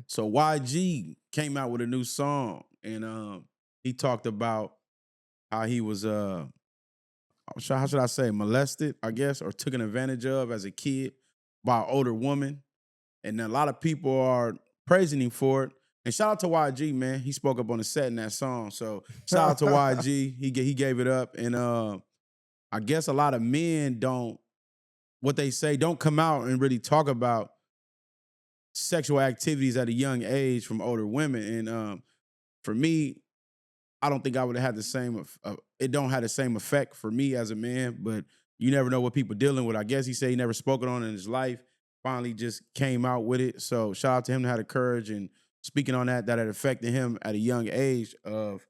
So YG came out with a new song, and he talked about how he was how should I say, molested, I guess, or taken advantage of as a kid by an older woman. And a lot of people are praising him for it. And shout out to YG, man. He spoke up on the set in that song. So shout out to YG. He gave it up. And I guess a lot of men don't, what they say, don't come out and really talk about sexual activities at a young age from older women. And for me, I don't think I would have had the same. It don't have the same effect for me as a man. But you never know what people dealing with. I guess he said he never spoken on it in his life. Finally, just came out with it. So shout out to him to have the courage and speaking on that it affected him at a young age of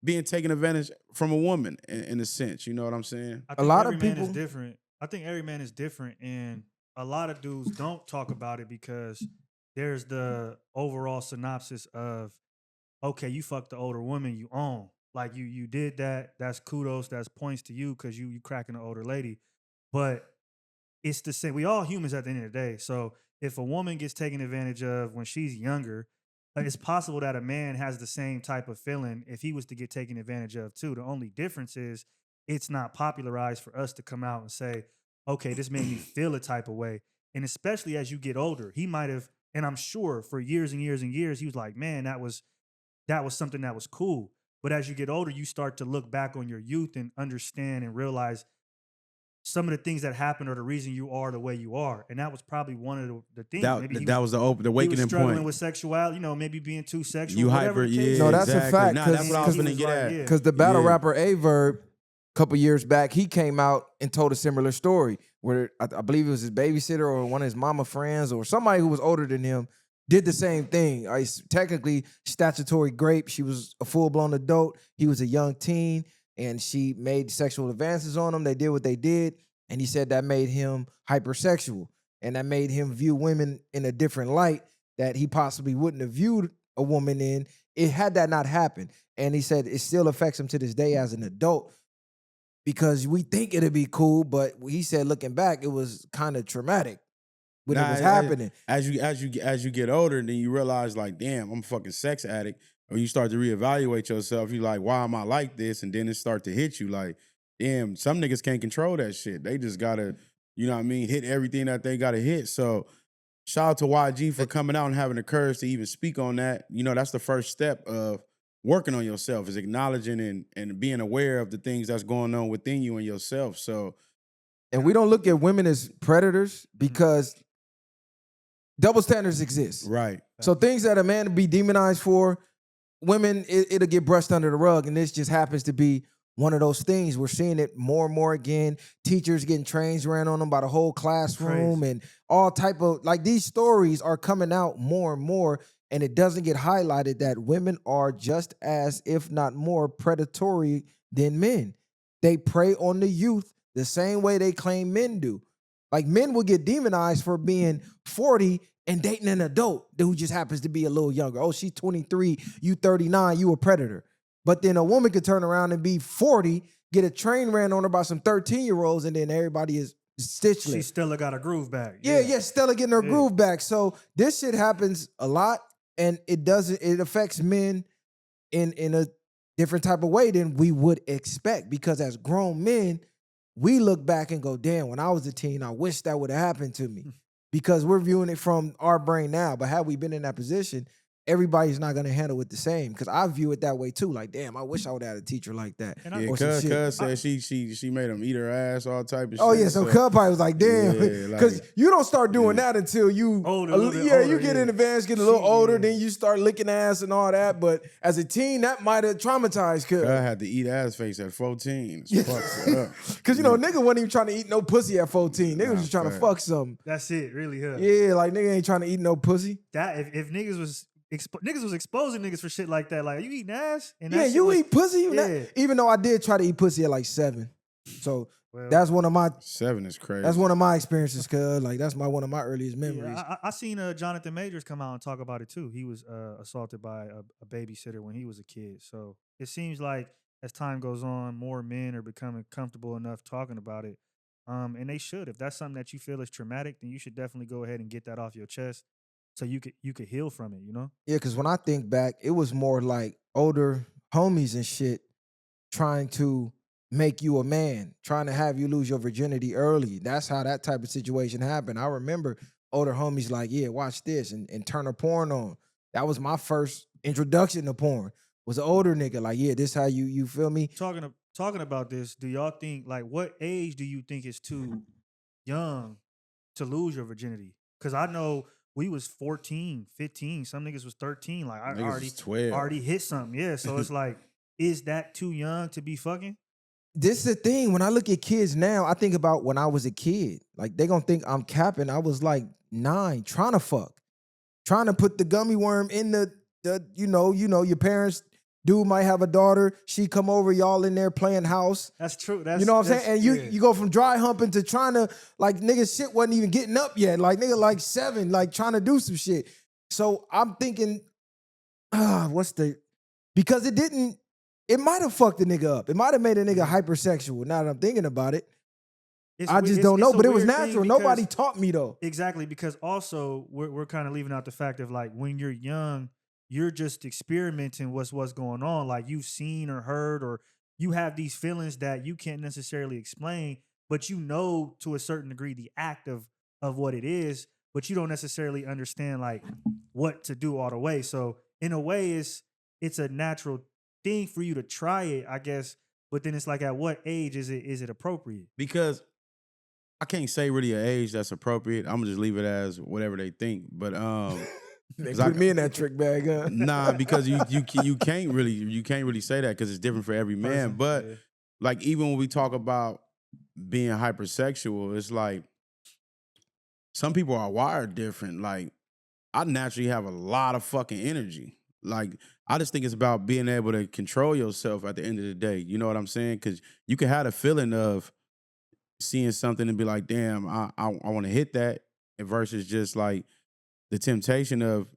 being taken advantage from a woman in a sense. You know what I'm saying? I A think lot every of man is people, different. I think every man is different, and a lot of dudes don't talk about it because there's the overall synopsis of, okay, you fucked the older woman you own. Like you did that. That's kudos. That's points to you because you cracking an older lady. But it's the same. We all humans at the end of the day. So if a woman gets taken advantage of when she's younger, it's possible that a man has the same type of feeling if he was to get taken advantage of too. The only difference is it's not popularized for us to come out and say, okay, this made me feel a type of way. And especially as you get older, he might have, and I'm sure for years and years and years, he was like, man, that was something that was cool. But as you get older, you start to look back on your youth and understand and realize some of the things that happened are the reason you are the way you are. And that was probably one of the things. Maybe That was the he was awakening struggling point. with sexuality, maybe being too sexual, You whatever hyper, the case yeah, no, is. that's a exactly. fact. Nah, that's what I was And gonna he get was like, at. yeah. Because the battle Yeah. rapper Averb, a couple years back, he came out and told a similar story where I believe it was his babysitter or one of his mama friends or somebody who was older than him did the same thing. Technically statutory rape. She was a full-blown adult. He was a young teen, and she made sexual advances on him. They did what they did, and he said that made him hypersexual, and that made him view women in a different light that he possibly wouldn't have viewed a woman in. It had that not happened. And he said it still affects him to this day as an adult because we think it'd be cool, but he said looking back, it was kind of traumatic when it Nah, was happening. as you get older, then you realize like, damn, I'm a fucking sex addict. Or you start to reevaluate yourself. You like, why am I like this? And then it start to hit you like, damn, some niggas can't control that shit. They just gotta, you know what I mean, hit everything that they gotta hit. So shout out to YG for coming out and having the courage to even speak on that. You know, that's the first step of working on yourself, is acknowledging and being aware of the things that's going on within you and yourself. So And we don't look at women as predators because double standards exist. right. So things that a man would be demonized for, women, it'll get brushed under the rug. And this just happens to be one of those things. We're seeing it more and more again. Teachers getting trains ran on them by the whole classroom and all type of, like, these stories are coming out more and more. And it doesn't get highlighted that women are just as, if not more, predatory than men. They prey on the youth the same way they claim men do. Like, men will get demonized for being 40 and dating an adult who just happens to be a little younger. Oh, she's 23, you 39, you a predator. But then a woman could turn around and be 40, get a train ran on her by some 13-year-olds, and then everybody is stitchless. She still got her groove back. Yeah, Stella getting her groove back. So this shit happens a lot, and it affects men in a different type of way than we would expect. Because as grown men, we look back and go, damn, when I was a teen, I wish that would have happened to me. Because we're viewing it from our brain now. But had we been in that position, everybody's not gonna handle it the same. Because I view it that way too. Like, damn, I wish I would have had a teacher like that. And Yeah, or some shit. cuz said she made him eat her ass, all type of shit. Oh yeah, so Cub probably was like, damn, Yeah, because like- you don't start doing that until you Older, a little bit you older, get yeah. in advance, get a little She- older, yeah. then you start licking ass and all that. But as a teen, that might have traumatized Cub. I had to eat ass face at 14. It's fucked up. Because, nigga wasn't even trying to eat no pussy at 14. Nigga was just trying to fact. fuck something. That's it, really. Huh? Yeah, like nigga ain't trying to eat no pussy. That if niggas was exposing niggas for shit like that, like, you eating ass? And that Yeah, shit you was- eat pussy? Yeah. Even though I did try to eat pussy at like 7. So Well, that's one of my 7 is crazy. experiences, cuz. Like, that's one of my earliest memories. Yeah, I seen Jonathan Majors come out and talk about it too. He was assaulted by a babysitter when he was a kid. So it seems like as time goes on, more men are becoming comfortable enough talking about it. And they should. If that's something that you feel is traumatic, then you should definitely go ahead and get that off your chest. so you could heal from it, you know? Yeah, because when I think back, it was more like older homies and shit trying to make you a man, trying to have you lose your virginity early. That's how that type of situation happened. I remember older homies like, yeah, watch this and turn a porn on. That was my first introduction to porn. Was an older nigga like, yeah, this how you feel me? Talking about this, do y'all think, like, what age do you think is too young to lose your virginity? Because I know we was 14, 15, some niggas was 13. Like, I Niggas was 12. already hit something. Yeah. So it's like, is that too young to be fucking? This is the thing. When I look at kids now, I think about when I was a kid. Like they gonna think I'm capping. I was like 9, trying to fuck, trying to put the gummy worm in the you know your parents. Dude might have a daughter. She come over, y'all in there playing house. That's true. You know what I'm saying? And you go from dry humping to trying to, like, nigga shit wasn't even getting up yet. Like nigga like 7, like trying to do some shit. So I'm thinking, because it might have fucked the nigga up. It might have made a nigga hypersexual. Now that I'm thinking about it. I just don't know, but it was natural. Nobody taught me though. Exactly, because also we're kind of leaving out the fact of, like, when you're young, you're just experimenting what's going on. Like, you've seen or heard, or you have these feelings that you can't necessarily explain, but you know to a certain degree the act of what it is, but you don't necessarily understand like what to do all the way. So in a way, it's a natural thing for you to try it, I guess. But then it's like, at what age is it appropriate? Because I can't say really an age that's appropriate. I'm gonna just leave it as whatever they think. But They put me in that trick bag, huh? nah, because you can't really say that because it's different for every man. But yeah. like, even when we talk about being hypersexual, it's like some people are wired different. Like, I naturally have a lot of fucking energy. Like, I just think it's about being able to control yourself at the end of the day. You know what I'm saying? Because you can have a feeling of seeing something and be like, damn, I want to hit that, versus just like the temptation of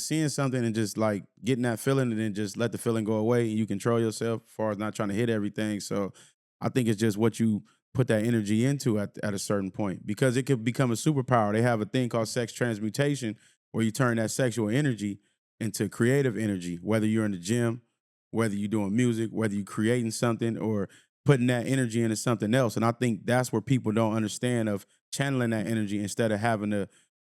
seeing something and just like getting that feeling and then just let the feeling go away, and you control yourself as far as not trying to hit everything. So I think it's just what you put that energy into at a certain point, because it could become a superpower. They have a thing called sex transmutation, where you turn that sexual energy into creative energy, whether you're in the gym, whether you're doing music, whether you're creating something, or putting that energy into something else. And I think that's where people don't understand, of channeling that energy instead of having to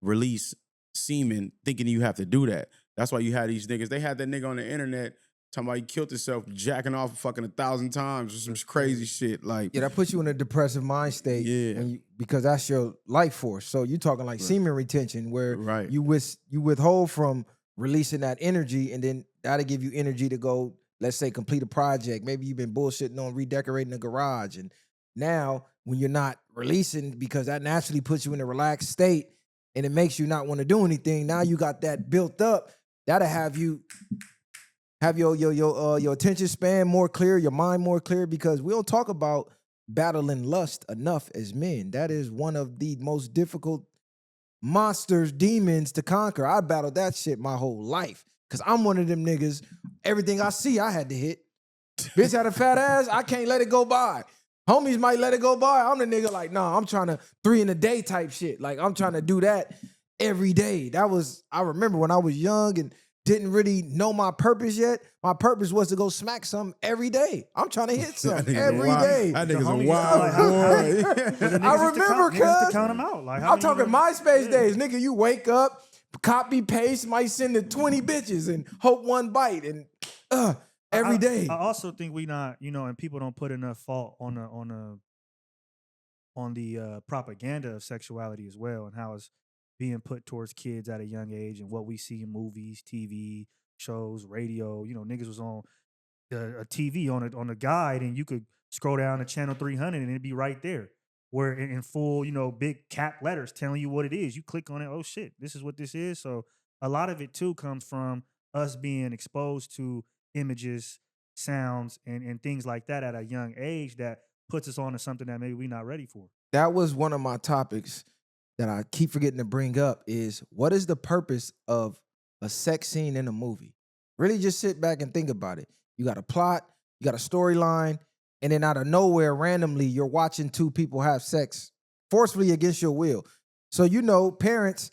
release semen, thinking you have to do that. That's why you had these niggas. They had that nigga on the internet talking about he killed himself jacking off fucking 1,000 times or some crazy shit. Like, Yeah, that puts you in a depressive mind state. Yeah. Because that's your life force. So you're talking like semen retention, where Right. you withhold from releasing that energy, and then that'll give you energy to go, let's say, complete a project. Maybe you've been bullshitting on redecorating the garage, and now when you're not releasing, because that naturally puts you in a relaxed state and it makes you not want to do anything. Now you got that built up. That'll have you have your attention span more clear, your mind more clear, because we don't talk about battling lust enough as men. That is one of the most difficult monsters, demons to conquer. I battled that shit my whole life, because I'm one of them niggas. Everything I see, I had to hit. Bitch had a fat ass, I can't let it go by. Homies might let it go by. I'm the nigga like, nah, I'm trying to 3 in a day type shit. Like, I'm trying to do that every day. I remember when I was young and didn't really know my purpose yet. My purpose was to go smack something every day. I'm trying to hit something every day. That nigga's a homies wild boy. I remember, niggas to cuz. count them out. Like, I'm talking MySpace days. Nigga, you wake up, copy, paste, might send to 20 bitches and hope one bite. And every day. I also think we not, and people don't put enough fault on the propaganda of sexuality as well, and how it's being put towards kids at a young age, and what we see in movies, TV shows, radio. Niggas was on a TV on a guide, and you could scroll down to channel 300 and it'd be right there, where in full, big cap letters telling you what it is. You click on it, oh shit, this is what this is. So a lot of it too comes from us being exposed to images, sounds, and things like that at a young age, that puts us on to something that maybe we're not ready for. That was one of my topics that I keep forgetting to bring up, is what is the purpose of a sex scene in a movie? Really just sit back and think about it. You got a plot, you got a storyline, and then out of nowhere, randomly, you're watching 2 people have sex forcefully against your will. So, parents,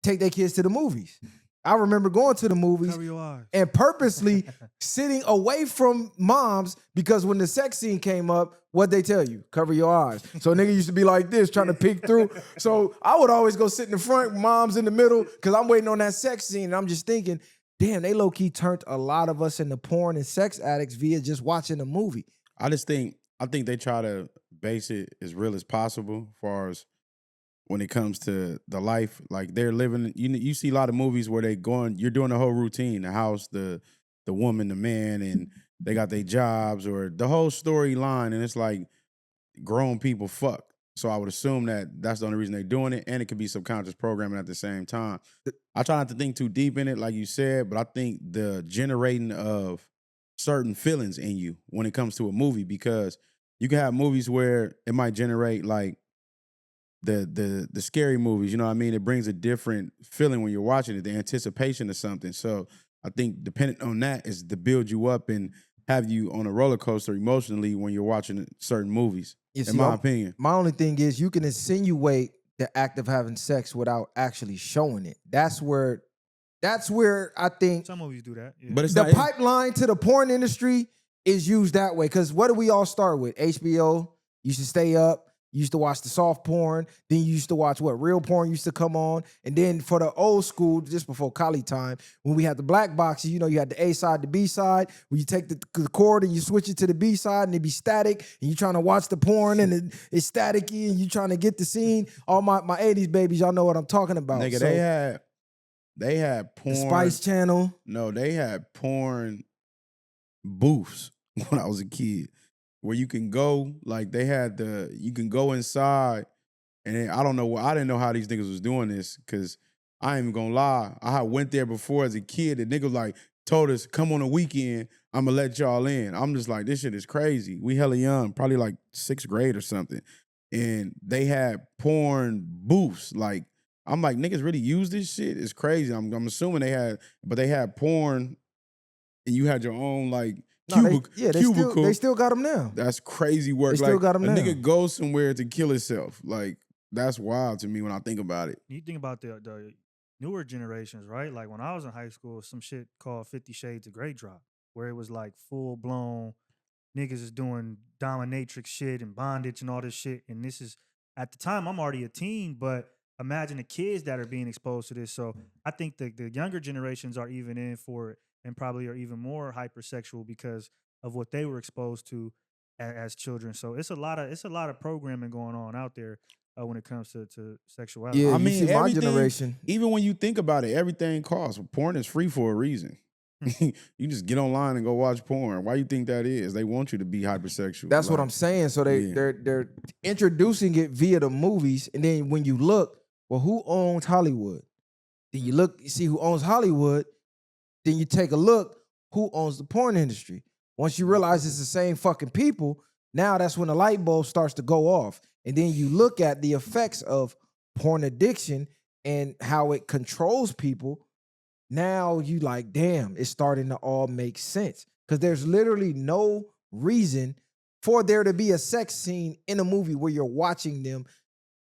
take their kids to the movies. I remember going to the movies Cover your eyes. and purposely sitting away from moms because when the sex scene came up, what'd they tell you? Cover your eyes. So nigga used to be like this, trying to peek through. So I would always go sit in the front, mom's in the middle, because I'm waiting on that sex scene. And I'm just thinking, damn, they low-key turned a lot of us into porn and sex addicts via just watching a movie. I think they try to base it as real as possible as far as when it comes to the life. Like they're living, you see a lot of movies where you're doing the whole routine, the house, the woman, the man, and they got their jobs or the whole storyline, and it's like grown people fuck. So I would assume that that's the only reason they're doing it, and it could be subconscious programming at the same time. I try not to think too deep in it, like you said, but I think the generating of certain feelings in you when it comes to a movie, because you can have movies where it might generate like the scary movies, you know what I mean? It brings a different feeling when you're watching it, the anticipation of something. So I think depending on that is to build you up and have you on a roller coaster emotionally when you're watching certain movies, in my opinion. My only thing is you can insinuate the act of having sex without actually showing it. That's where I think Some movies do that. Yeah. But it's the not, pipeline to the porn industry is used that way. Because what do we all start with? HBO, you used to stay up. You used to watch the soft porn. Then you used to watch what? Real porn used to come on. And then for the old school, just before Kali time, when we had the black boxes, you know, you had the A side, the B side, where you take the cord and you switch it to the B side and it be static. And you're trying to watch the porn and it's staticky and you trying to get the scene. All my 80s babies, y'all know what I'm talking about. nigga, So, they had porn. the Spice Channel. No, they had porn booths when I was a kid, where you can go, like you can go inside, and I didn't know how these niggas was doing this, because I ain't even gonna lie, I went there before as a kid, the niggas like told us, come on a weekend, I'm gonna let y'all in. I'm just like, this shit is crazy. We hella young, probably like 6th grade or something, and they had porn booths, like, I'm like, niggas really use this shit? It's crazy. I'm assuming they had porn, and you had your own like cubicle. They still got them now. That's crazy work. They still got them a now. nigga goes somewhere to kill himself. Like, that's wild to me when I think about it. You think about the newer generations, right? Like when I was in high school, some shit called 50 Shades of Grey drop, where it was like full blown niggas is doing dominatrix shit and bondage and all this shit. And this is, at the time, I'm already a teen, but imagine the kids that are being exposed to this. So I think the younger generations are even in for it and probably are even more hypersexual because of what they were exposed to as children. So it's a lot of programming going on out there when it comes to sexuality. Yeah, I mean, you see my everything- generation. Even when you think about it, everything costs. Porn is free for a reason. You just get online and go watch porn. Why you think that is? They want you to be hypersexual. That's what I'm saying. So they're introducing it via the movies, and then when you look, well, who owns Hollywood? Then you see who owns Hollywood. Then you take a look, who owns the porn industry? Once you realize it's the same fucking people, now that's when the light bulb starts to go off. And then you look at the effects of porn addiction and how it controls people. Now you like, damn, it's starting to all make sense. Because there's literally no reason for there to be a sex scene in a movie where you're watching them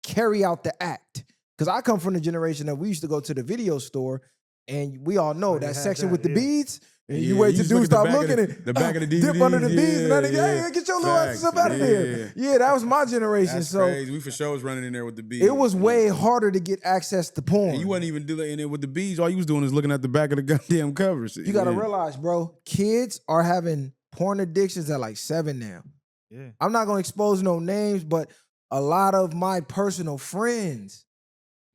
carry out the act. Because I come from the generation that we used to go to the video store, and we all know that section with the beads. And you wait till dudes stop looking at the back of the dip under the DVDs, beads, and then yeah. hey, get your little ass up out of Yeah, there. Yeah, that was my generation. That's So crazy. We for sure was running in there with the beads. it was way harder to get access to porn. And you wasn't even doing it with the beads. All you was doing is looking at the back of the goddamn covers. You got to realize, bro, kids are having porn addictions at like 7 now. Yeah. I'm not going to expose no names, but a lot of my personal friends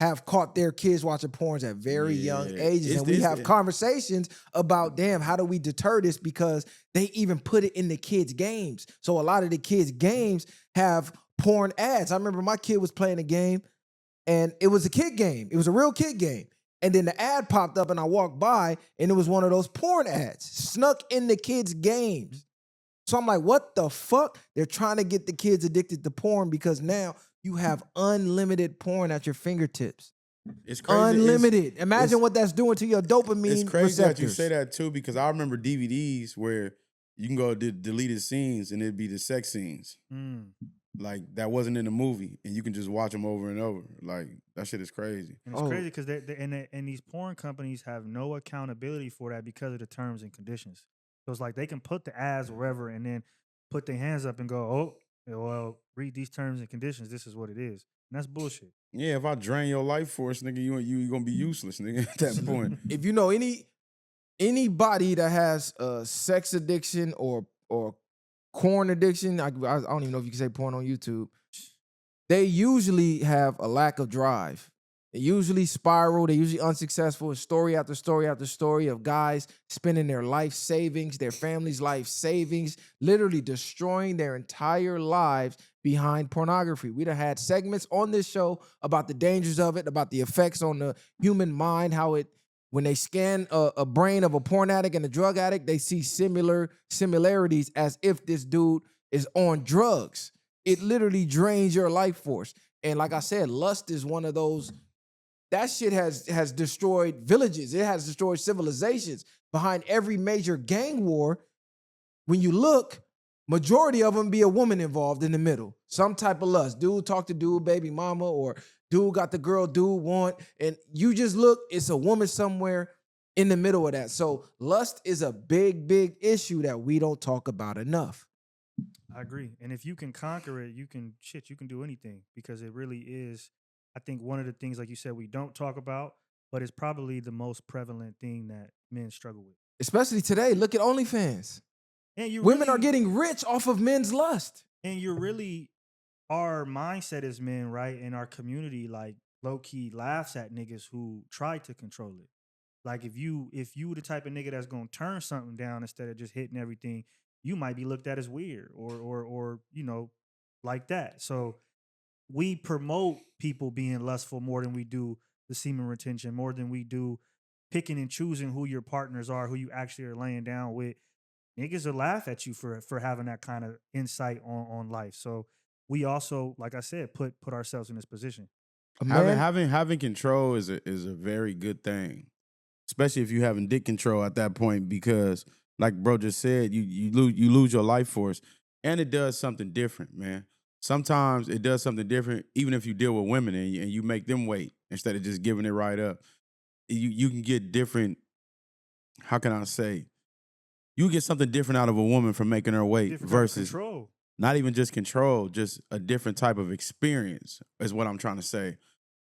have caught their kids watching porns at very young ages. And we have conversations about, damn, how do we deter this? Because they even put it in the kids' games. So a lot of the kids' games have porn ads. I remember my kid was playing a game, and it was a kid game. It was a real kid game. And then the ad popped up, and I walked by, and it was one of those porn ads snuck in the kids' games. So I'm like, what the fuck? They're trying to get the kids addicted to porn because now you have unlimited porn at your fingertips. It's crazy. Unlimited. Imagine what that's doing to your dopamine It's crazy that you receptors. say that too, because I remember DVDs where you can go to deleted scenes and it'd be the sex scenes. like that wasn't in the movie, and you can just watch them over and over. Like that shit is crazy. And it's Oh. crazy because and these porn companies have no accountability for that because of the terms and conditions. So it's like they can put the ads wherever and then put their hands up and go, oh, well, read these terms and conditions. This is what it is. And that's bullshit. Yeah, if I drain your life force, nigga, you gonna be useless, nigga. At that point, If you know anybody that has a sex addiction or porn addiction, I don't even know if you can say porn on YouTube. They usually have a lack of drive. They usually spiral. They usually unsuccessful. Story after story after story of guys spending their life savings, their family's life savings, literally destroying their entire lives behind pornography. We'd have had segments on this show about the dangers of it, about the effects on the human mind, how it, when they scan a brain of a porn addict and a drug addict, they see similarities as if this dude is on drugs. It literally drains your life force. And like I said, lust is one of those. That shit has destroyed villages. It has destroyed civilizations. Behind every major gang war, when you look, majority of them be a woman involved in the middle. Some type of lust. Dude talk to dude, baby mama, or dude got the girl dude want. And you just look, it's a woman somewhere in the middle of that. So lust is a big, big issue that we don't talk about enough. I agree. And if you can conquer it, you can do anything because it really is. I think one of the things, like you said, we don't talk about, but it's probably the most prevalent thing that men struggle with. Especially today, look at OnlyFans. And Women are getting rich off of men's lust. And you're really, our mindset as men, right, in our community, like low-key laughs at niggas who try to control it. Like if you the type of nigga that's gonna turn something down instead of just hitting everything, you might be looked at as weird or you know, like that. So we promote people being lustful more than we do the semen retention, more than we do picking and choosing who your partners are, who you actually are laying down with. Niggas will laugh at you for having that kind of insight on life. So we also, like I said, put ourselves in this position. Having control is a very good thing, especially if you having dick control at that point, because like bro just said, you lose your life force, and it does something different, man. Sometimes it does something different, even if you deal with women and you make them wait instead of just giving it right up. You can get different. How can I say? You get something different out of a woman from making her wait Different versus control. not even just control, just a different type of experience is what I'm trying to say.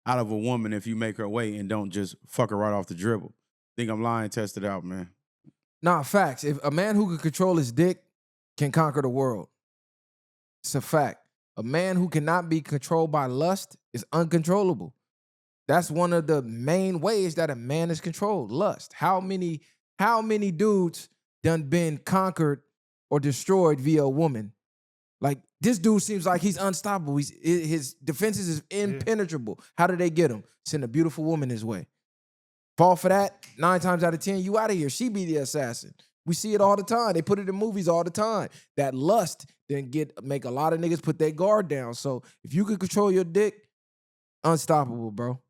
Out of a woman if you make her wait and don't just fuck her right off the dribble. Think I'm lying? Test it out, man. Nah, facts. If a man who can control his dick can conquer the world. It's a fact. A man who cannot be controlled by lust is uncontrollable. That's one of the main ways that a man is controlled, lust. How many dudes done been conquered or destroyed via a woman? Like, this dude seems like he's unstoppable. His defenses is impenetrable. How did they get him? Send a beautiful woman his way. Fall for that, 9 times out of 10, you out of here. She be the assassin. We see it all the time. They put it in movies all the time. That lust then make a lot of niggas put their guard down. So if you can control your dick, unstoppable, bro.